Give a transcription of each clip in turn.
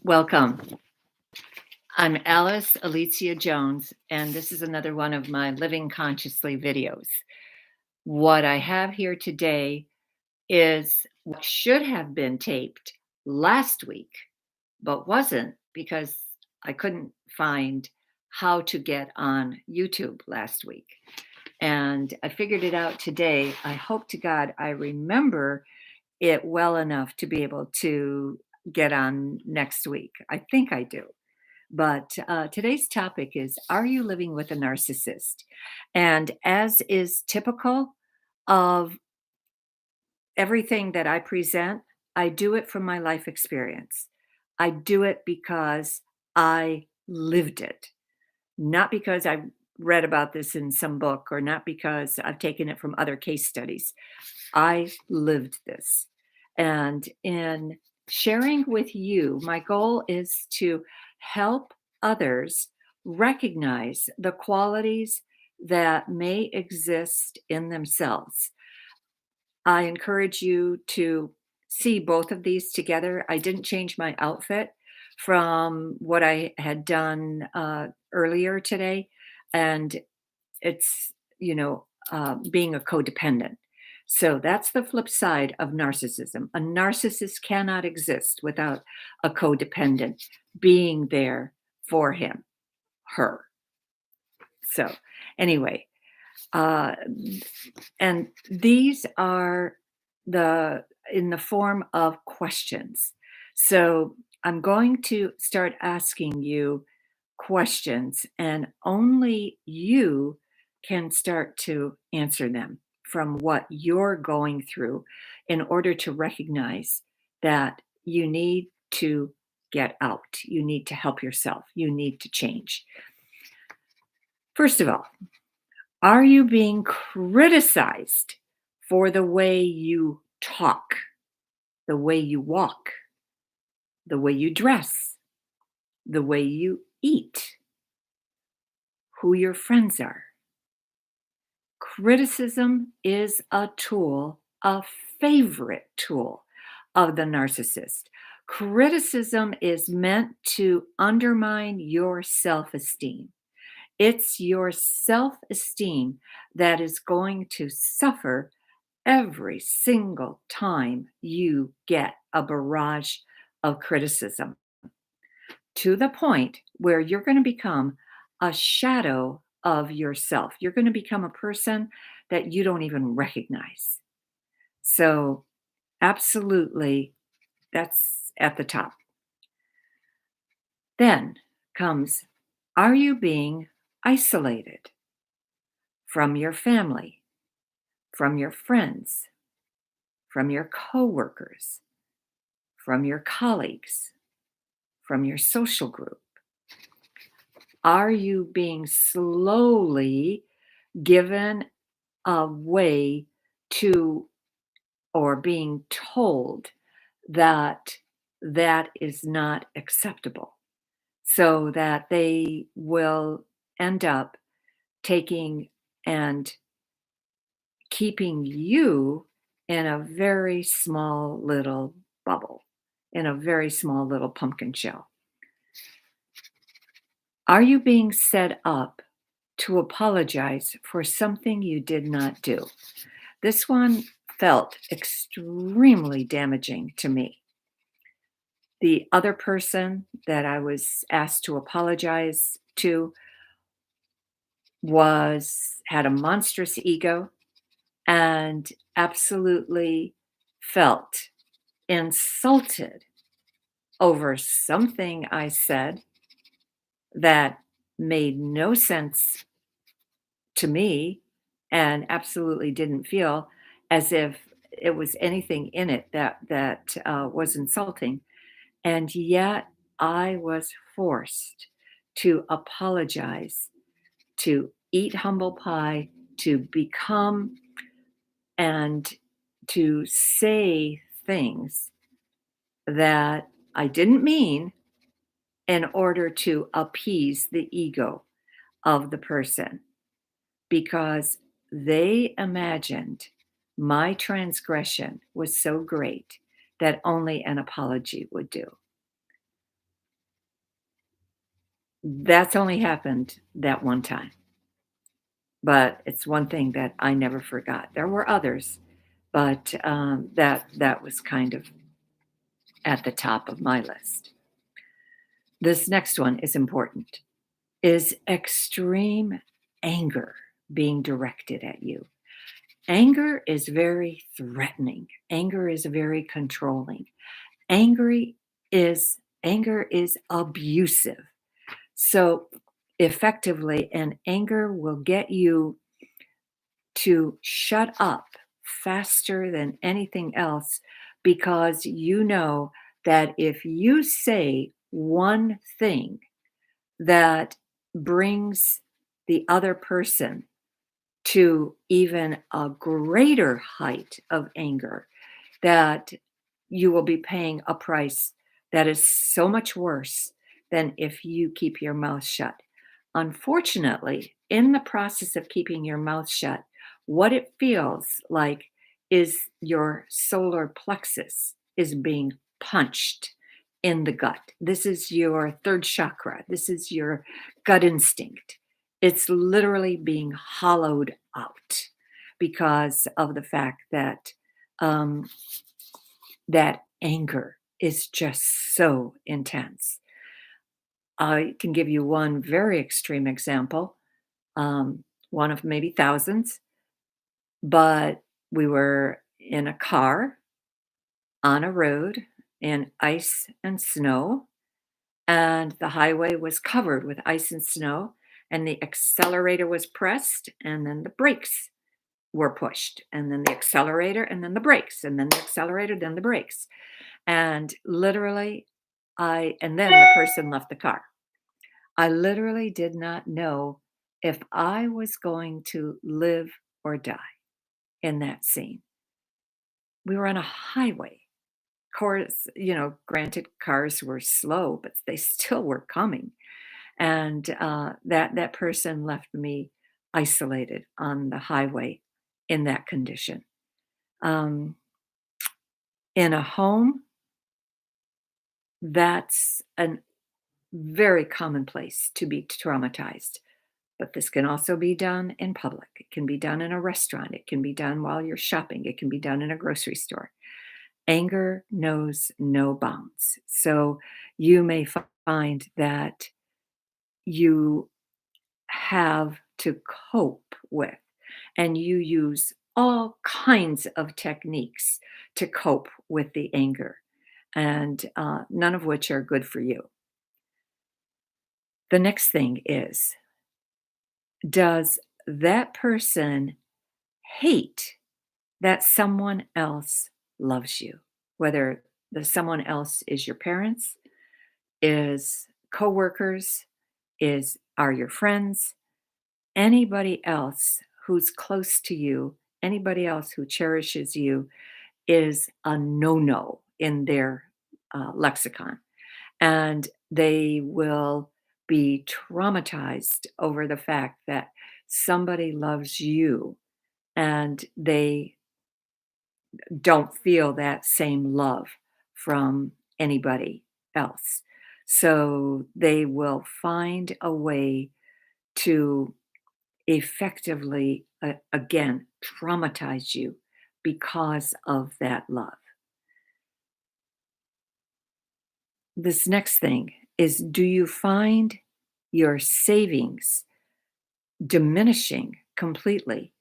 Welcome. I'm Alice Alicia Jones, and this is another one of my Living Consciously videos. What I have here today is what should have been taped last week, but wasn't because I couldn't find how to get on YouTube last week. And I figured it out today. I hope to God I remember it well enough to be able to get on next week. I think I do. But today's topic is, are you living with a narcissist? And as is typical of everything that I present, I do it from my life experience. I do it because I lived it, not because I read about this in some book or not because I've taken it from other case studies. I lived this. And in sharing with you, my goal is to help others recognize the qualities that may exist in themselves. I encourage you to see both of these together. I didn't change my outfit from what I had done earlier today. And it's, being a codependent. So that's the flip side of narcissism. A narcissist cannot exist without a codependent being there for him, her. So, anyway, uh, and these are in the form of questions. So, I'm going to start asking you questions, and only you can start to answer them from what you're going through in order to recognize that you need to get out. You need to help yourself. You need to change. First of all, are you being criticized for the way you talk, the way you walk, the way you dress, the way you eat, who your friends are? Criticism is a tool, a favorite tool of the narcissist. Criticism is meant to undermine your self esteem. It's your self esteem that is going to suffer every single time you get a barrage of criticism, to the point where you're going to become a shadow of yourself. You're going to become a person that you don't even recognize. So, absolutely, that's at the top. Then comes, are you being isolated from your family, from your friends, from your coworkers, from your colleagues, from your social group? Are you being slowly given a way to, or being told that that is not acceptable, so that they will end up taking and keeping you in a very small little bubble, in a very small little pumpkin shell? Are you being set up to apologize for something you did not do? This one felt extremely damaging to me. The other person that I was asked to apologize to had a monstrous ego and absolutely felt insulted over something I said that made no sense to me, and absolutely didn't feel as if it was anything in it that was insulting. And yet I was forced to apologize, to eat humble pie, to become and to say things that I didn't mean in order to appease the ego of the person, because they imagined my transgression was so great that only an apology would do. That's only happened that one time, but it's one thing that I never forgot. There were others, but, that was kind of at the top of my list. This next one is important. Is extreme anger being directed at you? Anger is very threatening. Anger is very controlling. Angry Anger is abusive. So effectively, and anger will get you to shut up faster than anything else because you know that if you say one thing that brings the other person to even a greater height of anger, that you will be paying a price that is so much worse than if you keep your mouth shut. Unfortunately, in the process of keeping your mouth shut, what it feels like is your solar plexus is being punched in the gut. This is your third chakra. This is your gut instinct. It's literally being hollowed out because of the fact that um, that anger is just so intense. I can give you one very extreme example, one of maybe thousands, but we were in a car on a road in ice and snow, and the highway was covered with ice and snow, and the accelerator was pressed, and then the brakes were pushed, and then the accelerator, and then the brakes, and then the accelerator, then the brakes. And literally, and then the person left the car. I literally did not know if I was going to live or die in that scene. We were on a highway. Course, granted, cars were slow, but they still were coming. And that person left me isolated on the highway in that condition. Um, in a home, that's a very common place to be traumatized. But this can also be done in public. It can be done in a restaurant. It can be done while you're shopping. It can be done in a grocery store. Anger knows no bounds. So you may find that you have to cope with, and you use all kinds of techniques to cope with the anger, and none of which are good for you. The next thing is, does that person hate that someone else loves you? Whether the someone else is your parents, is coworkers, is are your friends, anybody else who's close to you, anybody else who cherishes you is a no-no in their lexicon. And they will be traumatized over the fact that somebody loves you and they don't feel that same love from anybody else. So they will find a way to effectively, again, traumatize you because of that love. This next thing is, do you find your savings diminishing completely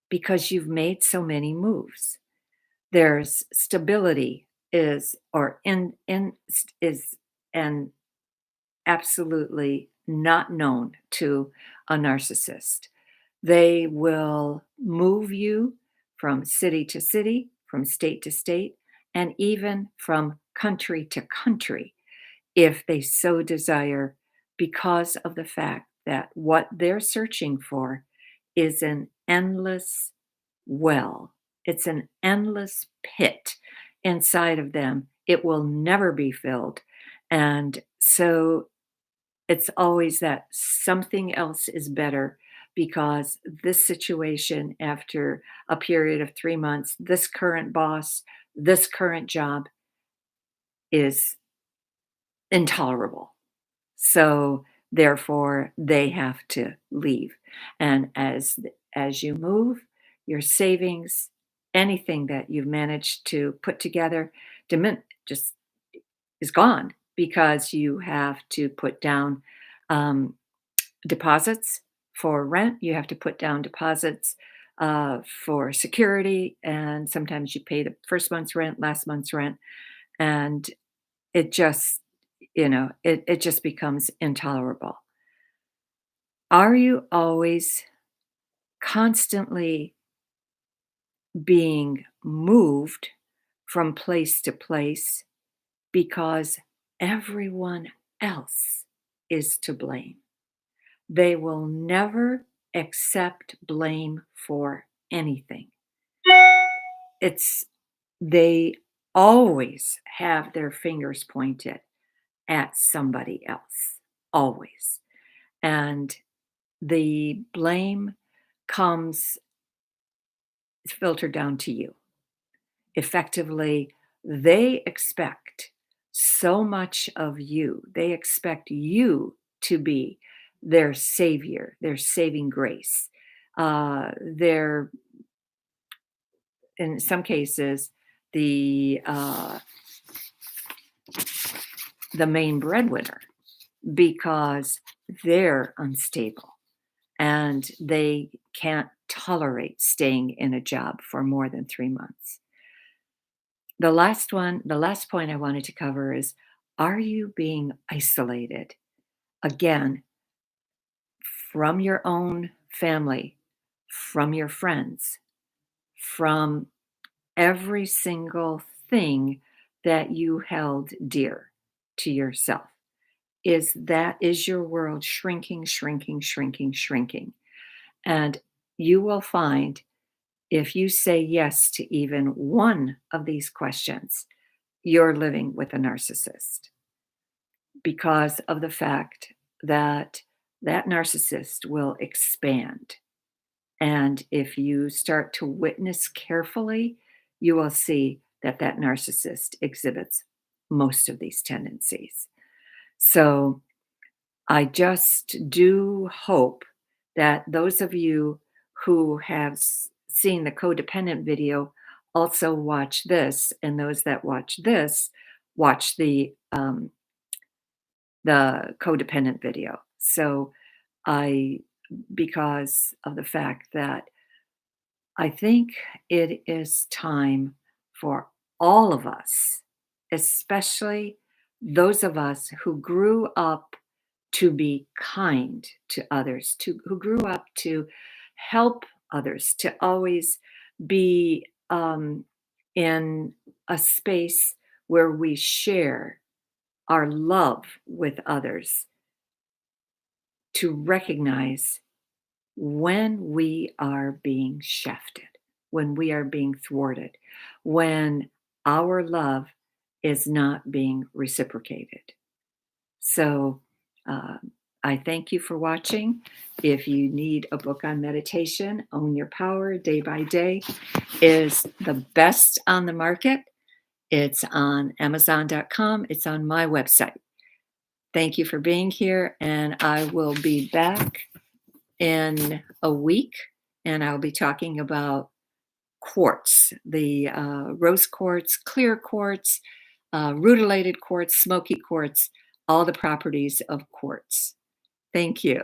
because you've made so many moves? There's stability is or in is an absolutely not known to a narcissist. They will move you from city to city, from state to state, and even from country to country if they so desire, because of the fact that what they're searching for is an endless well. It's an endless pit inside of them. It will never be filled. And so it's always that something else is better because this situation, after a period of 3 months, this current boss, this current job is intolerable. So Therefore, they have to leave. And as you move, your savings, anything that you've managed to put together, just is gone because you have to put down um, deposits for rent. You have to put down deposits for security, and sometimes you pay the first month's rent, last month's rent, and it just, it just becomes intolerable. Are you always constantly being moved from place to place because everyone else is to blame? They will never accept blame for anything. It's they always have their fingers pointed at somebody else, always. And the blame comes filtered down to you. Effectively, they expect so much of you. They expect you to be their savior, their saving grace, their, in some cases, the uh, the main breadwinner because they're unstable and they can't tolerate staying in a job for more than 3 months. The last point I wanted to cover is, are you being isolated? Again, from your own family, from your friends, from every single thing that you held dear to yourself. Is your world shrinking, shrinking, shrinking, shrinking? And you will find, if you say yes to even one of these questions, you're living with a narcissist, because of the fact that that narcissist will expand. And if you start to witness carefully, you will see that that narcissist exhibits most of these tendencies. So I just do hope that those of you who have seen the codependent video also watch this, and those that watch this watch the codependent video. So I, because of the fact that I think it is time for all of us, especially those of us who grew up to be kind to others, who grew up to help others, to always be in a space where we share our love with others, to recognize when we are being shafted, when we are being thwarted, when our love is not being reciprocated. So uh, I thank you for watching. If you need a book on meditation, Own Your Power Day by Day is the best on the market. It's on Amazon.com. It's on my website. Thank you for being here, and I will be back in a week, and I'll be talking about quartz, the rose quartz, clear quartz, rutilated quartz, smoky quartz, all the properties of quartz. Thank you.